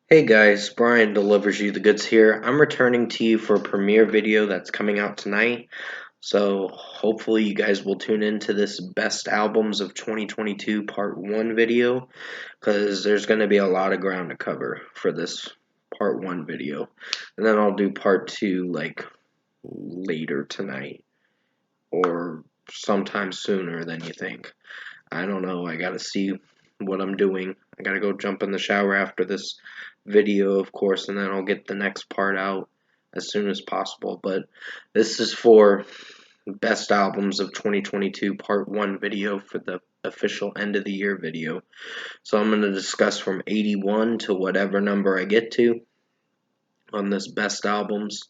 Hey guys, Brian delivers you the goods here. I'm returning to you for a premiere video that's coming out tonight. So hopefully you guys will tune into this best albums of 2022 part 1 video because there's going to be a lot of ground to cover for this part 1 video. And then I'll do part 2 like later tonight or sometime sooner than you think. I don't know. I gotta see what I'm doing. I gotta go jump in the shower after this video, of course, and then I'll get the next part out as soon as possible. But this is for best albums of 2022 part 1 video for the official end of the year video. So I'm going to discuss from 81 to whatever number I get to on this best albums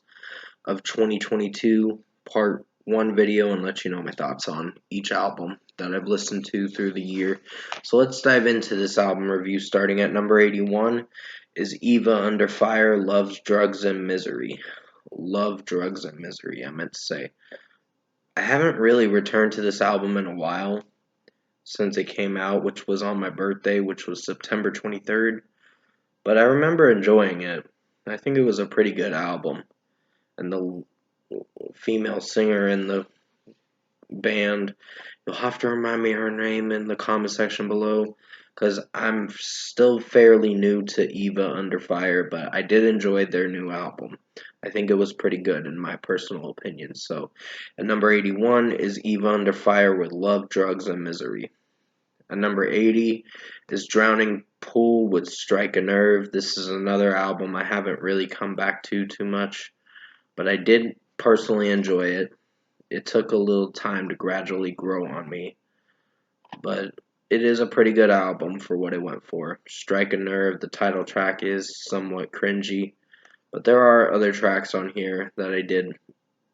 of 2022 part 1 video and let you know my thoughts on each album that I've listened to through the year. So let's dive into this album review. Starting at number 81 is Eva Under Fire, Loves, Drugs, and Misery. Love, Drugs, and Misery, I meant to say. I haven't really returned to this album in a while since it came out, which was on my birthday, which was September 23rd. But I remember enjoying it. I think it was a pretty good album. And the female singer in the band, you'll have to remind me her name in the comment section below because I'm still fairly new to Eva Under Fire, but I did enjoy their new album. I think it was pretty good in my personal opinion. So at number 81 is Eva Under Fire with Love, Drugs, and Misery. At number 80 is Drowning Pool with Strike a Nerve. This is another album I haven't really come back to too much, but I did personally enjoy it. It took a little time to gradually grow on me, but it is a pretty good album for what it went for. Strike a Nerve, the title track is somewhat cringy, but there are other tracks on here that I did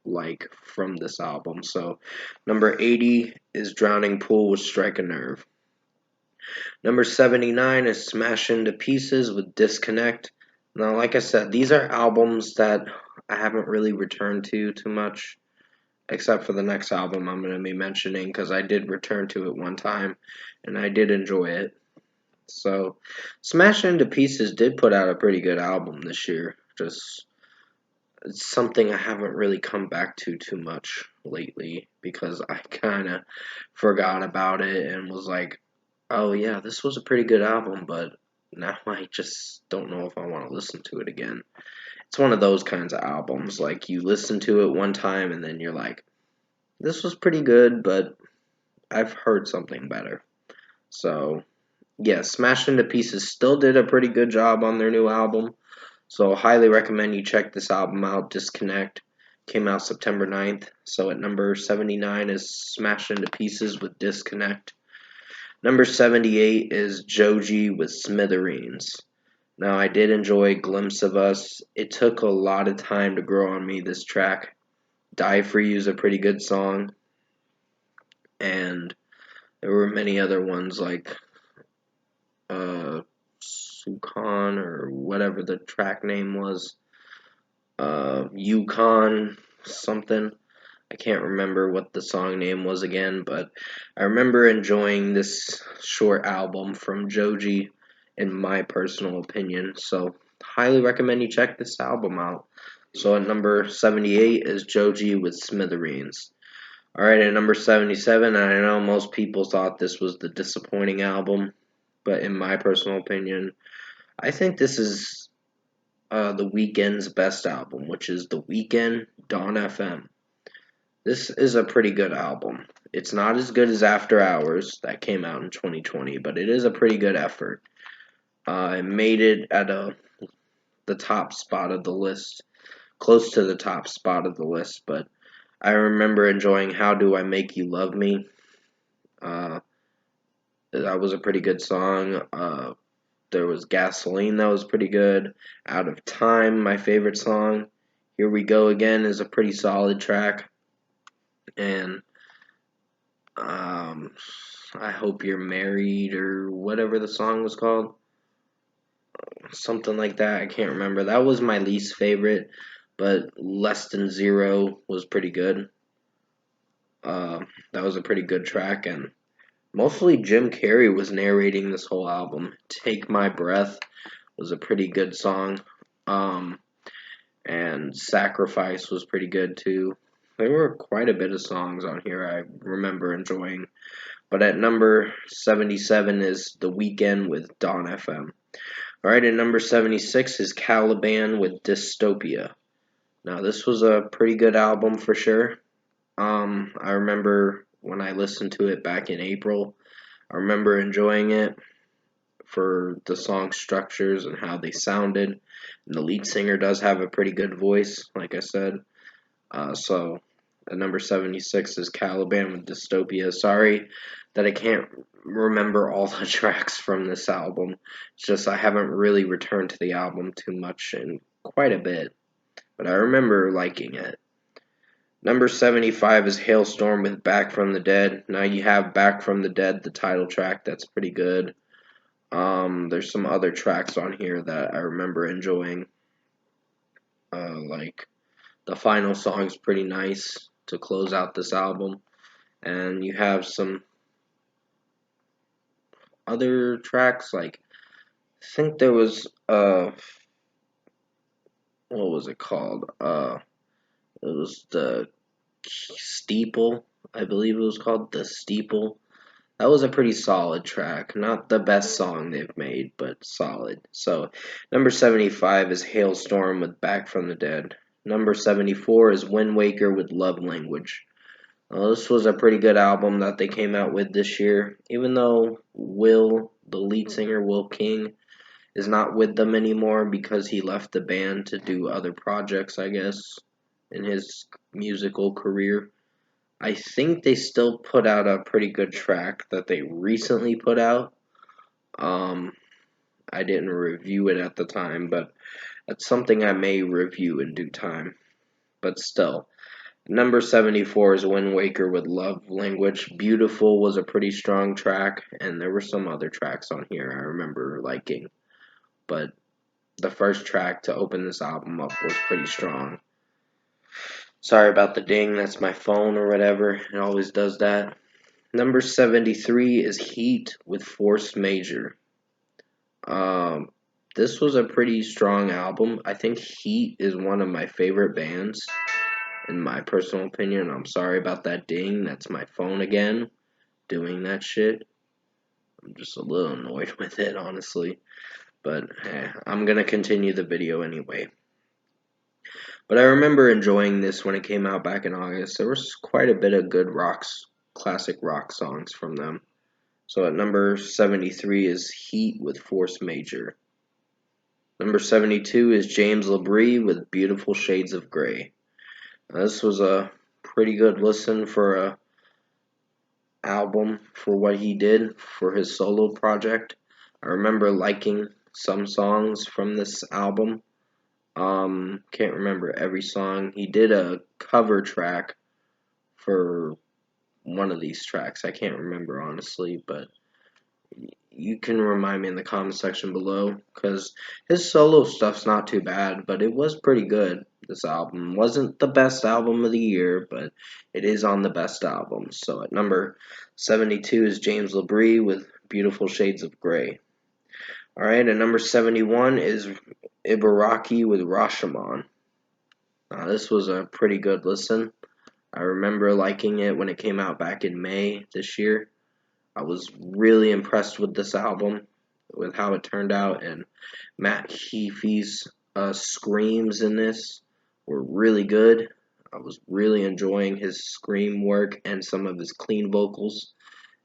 like from this album. So, number 80 is Drowning Pool with Strike a Nerve. Number 79 is Smash Into Pieces with Disconnect. Now, like I said, these are albums that I haven't really returned to too much, except for the next album I'm going to be mentioning because I did return to it one time and I did enjoy it. So, Smash Into Pieces did put out a pretty good album this year. Just it's something I haven't really come back to too much lately because I kind of forgot about it and was like, oh yeah, this was a pretty good album, but now I just don't know if I want to listen to it again. It's one of those kinds of albums, like you listen to it one time and then you're like, this was pretty good, but I've heard something better. So, yeah, Smash Into Pieces still did a pretty good job on their new album. So, highly recommend you check this album out. Disconnect came out September 9th. So, at number 79 is Smash Into Pieces with Disconnect. Number 78 is Joji with Smithereens. Now, I did enjoy Glimpse of Us. It took a lot of time to grow on me, this track. Die For You is a pretty good song. And there were many other ones like Sukhan or whatever the track name was. Yukon something. I can't remember what the song name was again, but I remember enjoying this short album from Joji in my personal opinion. So, highly recommend you check this album out. So, at number 78 is Joji with Smithereens. Alright, at number 77, I know most people thought this was the disappointing album, but in my personal opinion, I think this is The Weeknd's best album, which is The Weeknd Dawn FM. This is a pretty good album. It's not as good as After Hours that came out in 2020, but it is a pretty good effort. It made it at the top spot of the list, close to the top spot of the list, but I remember enjoying How Do I Make You Love Me. Uh, that was a pretty good song. There was Gasoline that was pretty good. Out of Time, my favorite song. Here We Go Again is a pretty solid track. And I Hope You're Married or whatever the song was called. Something like that. I can't remember. That was my least favorite, but Less Than Zero was pretty good. That was a pretty good track, and mostly Jim Carrey was narrating this whole album. Take My Breath was a pretty good song. And Sacrifice was pretty good too. There were quite a bit of songs on here I remember enjoying. But at number 77 is The Weeknd with Dawn FM. Alright, at number 76 is Caliban with Dystopia. Now, this was a pretty good album for sure. I remember when I listened to it back in April, I remember enjoying it for the song structures and how they sounded. And the lead singer does have a pretty good voice, like I said. So, at number 76 is Caliban with Dystopia. Sorry that I can't remember all the tracks from this album. It's just I haven't really returned to the album too much in quite a bit. But I remember liking it. Number 75 is Hailstorm with Back from the Dead. Now you have Back from the Dead, the title track, that's pretty good. There's some other tracks on here that I remember enjoying. Like the final song's pretty nice to close out this album. And you have some other tracks, like I think there was what was it called? It was the Steeple, I believe it was called The Steeple. That was a pretty solid track. Not the best song they've made, but solid. So, number 75 is Hailstorm with Back from the Dead. Number 74 is Wind Waker with Love Language. This was a pretty good album that they came out with this year. Even though Will, the lead singer, Will King, is not with them anymore because he left the band to do other projects, I guess, in his musical career. I think they still put out a pretty good track that they recently put out. I didn't review it at the time, but that's something I may review in due time. But still, number 74 is Wind Waker with Love Language. Beautiful was a pretty strong track, and there were some other tracks on here I remember liking. But the first track to open this album up was pretty strong. Sorry about the ding, that's my phone or whatever. It always does that. Number 73 is Heat with Force Major. This was a pretty strong album. I think Heat is one of my favorite bands, in my personal opinion. I'm sorry about that ding. That's my phone again, doing that shit. I'm just a little annoyed with it, honestly. But I'm gonna continue the video anyway. But I remember enjoying this when it came out back in August. There was quite a bit of good classic rock songs from them. So at number 73 is Heat with Force Major. Number 72 is James LaBrie with Beautiful Shades of Grey. Now, this was a pretty good listen for a album for what he did for his solo project. I remember liking some songs from this album. Can't remember every song. He did a cover track for one of these tracks. I can't remember honestly, but you can remind me in the comment section below, because his solo stuff's not too bad, but it was pretty good. This album wasn't the best album of the year, but it is on the best albums. So at number 72 is James LaBrie with Beautiful Shades of Grey. Alright, at number 71 is Ibaraki with Rashomon. This was a pretty good listen. I remember liking it when it came out back in May this year. I was really impressed with this album, with how it turned out, and Matt Heafy's screams in this were really good. I was really enjoying his scream work and some of his clean vocals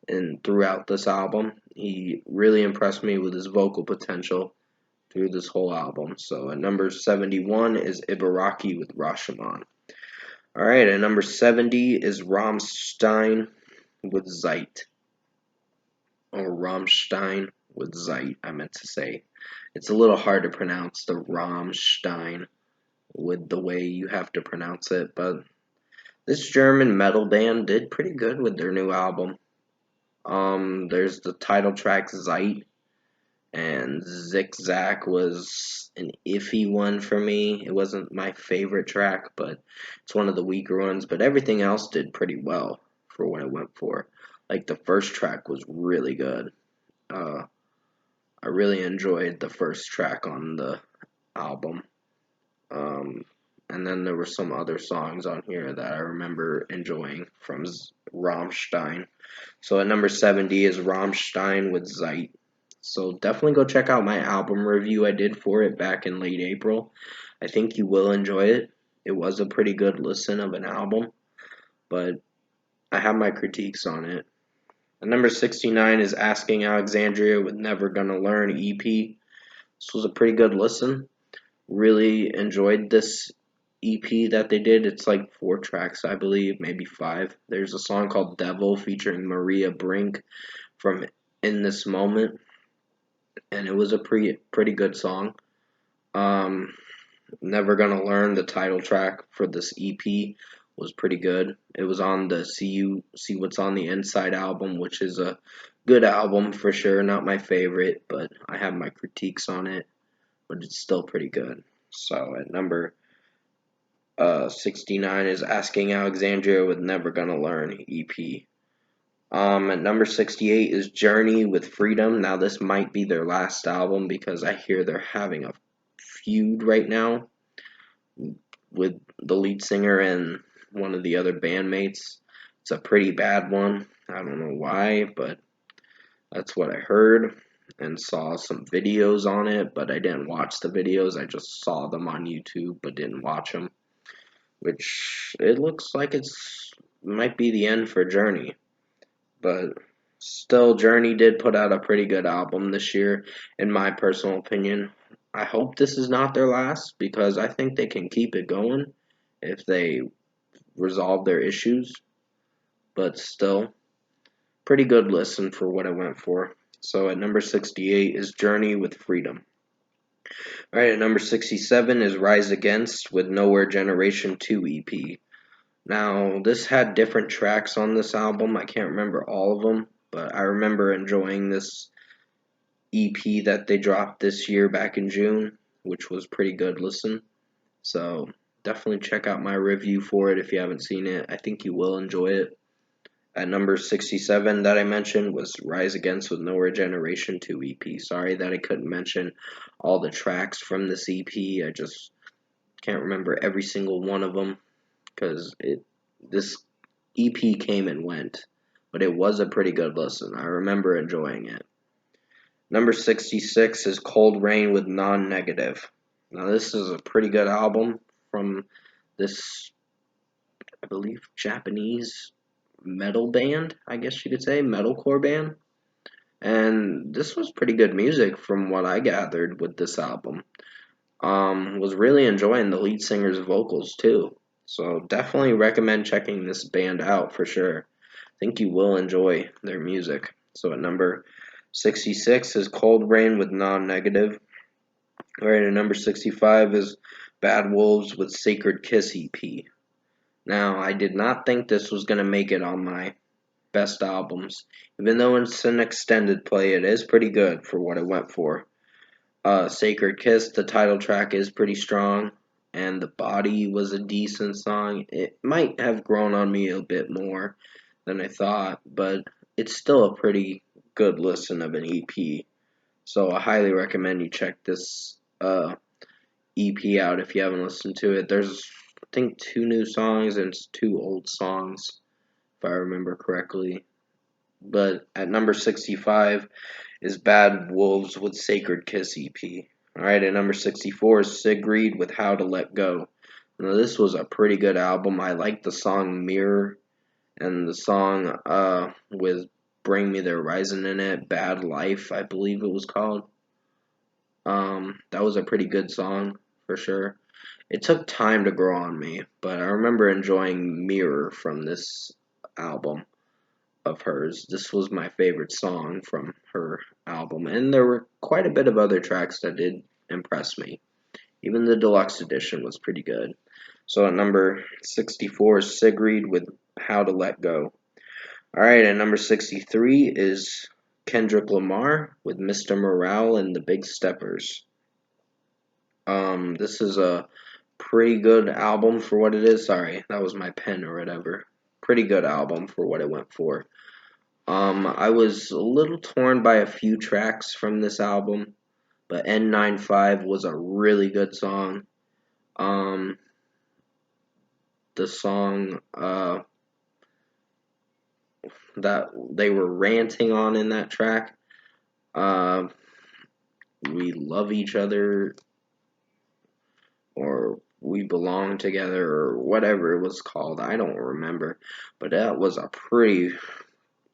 and throughout this album. He really impressed me with his vocal potential through this whole album. So at number 71 is Ibaraki with Rashomon. Alright, at number 70 is Rammstein with Zeit. Or Rammstein with Zeit, I meant to say. It's a little hard to pronounce the Rammstein with the way you have to pronounce it, but this German metal band did pretty good with their new album. There's the title track Zeit, and Zigzag was an iffy one for me. It wasn't my favorite track, but it's one of the weaker ones, but everything else did pretty well for what it went for. Like the first track was really good. I really enjoyed the first track on the album. And then there were some other songs on here that I remember enjoying from Rammstein. So at number 70 is Rammstein with Zeit. So definitely go check out my album review I did for it back in late April. I think you will enjoy it. It was a pretty good listen of an album, but I have my critiques on it. And number 69 is Asking Alexandria with Never Gonna Learn EP. This was a pretty good listen. Really enjoyed this EP that they did. It's like 4 tracks, I believe, maybe 5. There's a song called Devil featuring Maria Brink from In This Moment, and it was a pretty good song. Never Gonna Learn, the title track for this EP, was pretty good. It was on the See What's on the Inside album, which is a good album for sure. Not my favorite, but I have my critiques on it, but it's still pretty good. So at number 69 is Asking Alexandria with Never Gonna Learn EP. At number 68 is Journey with Freedom. Now this might be their last album because I hear they're having a feud right now with the lead singer and one of the other bandmates. It's a pretty bad one. I don't know why, but that's what I heard and saw some videos on it, but I didn't watch the videos. I just saw them on YouTube but didn't watch them, which it looks like it's might be the end for Journey. But still, Journey did put out a pretty good album this year, in my personal opinion. I hope this is not their last because I think they can keep it going if they resolve their issues. But still, pretty good listen for what I went for. So at number 68 is Journey with Freedom. Alright, at number 67 is Rise Against with Nowhere Generation 2 EP. Now, this had different tracks on this album. I can't remember all of them, but I remember enjoying this EP that they dropped this year back in June, which was pretty good listen. So definitely check out my review for it if you haven't seen it. I think you will enjoy it. At number 67 that I mentioned was Rise Against with Nowhere Generation 2 EP. Sorry that I couldn't mention all the tracks from this EP. I just can't remember every single one of them because this EP came and went, but it was a pretty good listen. I remember enjoying it. Number 66 is Cold Rain with Non-Negative. Now this is a pretty good album from this, I believe, Japanese metal band, I guess you could say, metalcore band. And this was pretty good music from what I gathered with this album. Was really enjoying the lead singer's vocals too. So definitely recommend checking this band out for sure. I think you will enjoy their music. So at number 66 is Cold Rain with Non-Negative. Alright, at number 65 is Bad Wolves with Sacred Kiss EP. Now, I did not think this was going to make it on my best albums. Even though it's an extended play, it is pretty good for what it went for. Sacred Kiss, the title track is pretty strong, and The Body was a decent song. It might have grown on me a bit more than I thought, but it's still a pretty good listen of an EP. So I highly recommend you check this EP out if you haven't listened to it. There's, I think, 2 new songs and 2 old songs, if I remember correctly. But at number 65 is Bad Wolves with Sacred Kiss EP. Alright, at number 64 is Sigrid with How to Let Go. Now, this was a pretty good album. I liked the song Mirror and the song with Bring Me the Horizon in it, Bad Life, I believe it was called. That was a pretty good song for sure. It took time to grow on me, but I remember enjoying Mirror from this album of hers. This was my favorite song from her album, and there were quite a bit of other tracks that did impress me. Even the deluxe edition was pretty good. So at number 64 is Sigrid with How to Let Go. Alright, at number 63 is Kendrick Lamar with Mr. Morale and the Big Steppers. This is a pretty good album for what it is. Sorry, that was my pen or whatever. Pretty good album for what it went for. I was a little torn by a few tracks from this album, but N95 was a really good song. Um, the song that they were ranting on in that track, uh, We Love Each Other, or We Belong Together, or whatever it was called, I don't remember, but that was a pretty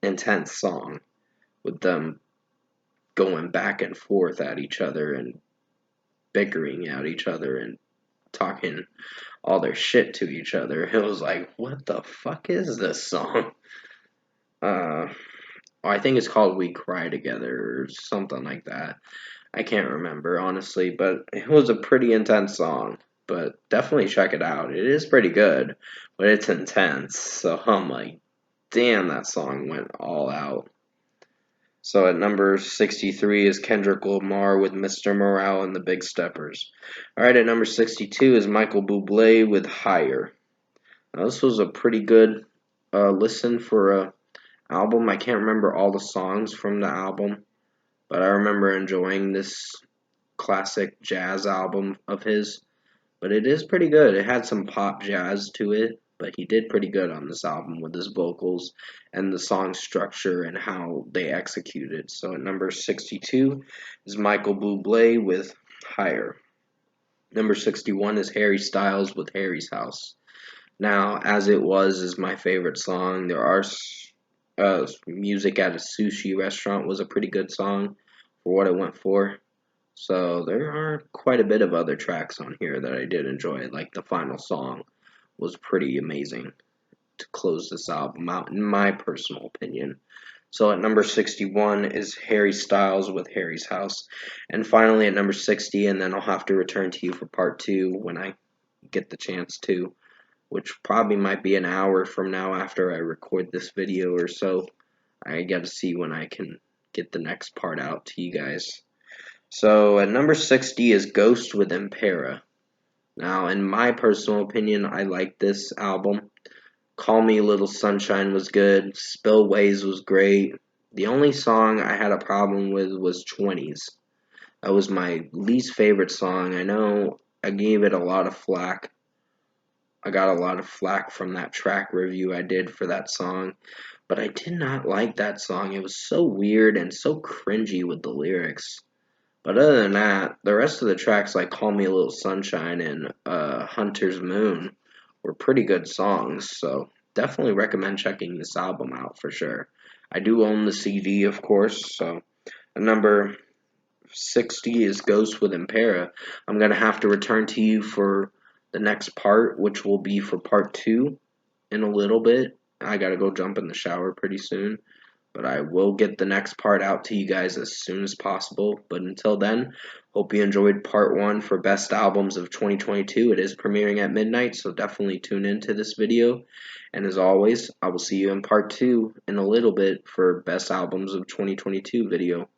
intense song with them going back and forth at each other and bickering at each other and talking all their shit to each other. It was like, what the fuck is this song? I think it's called We Cry Together or something like that. I can't remember, honestly, but it was a pretty intense song. But definitely check it out. It is pretty good, but it's intense. So I'm like, damn, that song went all out. So at number 63 is Kendrick Lamar with Mr. Morale and the Big Steppers. Alright, at number 62 is Michael Bublé with Higher. Now, this was a pretty good listen for a album. I can't remember all the songs from the album, but I remember enjoying this classic jazz album of his. But it is pretty good. It had some pop jazz to it, but he did pretty good on this album with his vocals and the song structure and how they executed. So at number 62 is Michael Bublé with Higher. Number 61 is Harry Styles with Harry's House. Now, As It Was is my favorite song. There are Music at a Sushi Restaurant was a pretty good song for what it went for. So there are quite a bit of other tracks on here that I did enjoy, like the final song was pretty amazing to close this album out, in my personal opinion. So at number 61 is Harry Styles with Harry's House. And finally at number 60, and then I'll have to return to you for part 2 when I get the chance to, which probably might be an hour from now after I record this video or so. I gotta see when I can get the next part out to you guys. So at number 60 is Ghost with Impera. Now, in my personal opinion, I like this album. Call Me Little Sunshine was good. Spillways was great. The only song I had a problem with was 20s. That was my least favorite song. I know I gave it a lot of flack. I got a lot of flack from that track review I did for that song. But I did not like that song. It was so weird and so cringy with the lyrics. But other than that, the rest of the tracks like Call Me a Little Sunshine and Hunter's Moon were pretty good songs, so definitely recommend checking this album out for sure. I do own the CD, of course, so number 60 is Ghost with Impera. I'm going to have to return to you for the next part, which will be for part 2 in a little bit. I got to go jump in the shower pretty soon. But I will get the next part out to you guys as soon as possible. But until then, hope you enjoyed part 1 for Best Albums of 2022. It is premiering at midnight, so definitely tune into this video. And as always, I will see you in part 2 in a little bit for Best Albums of 2022 video.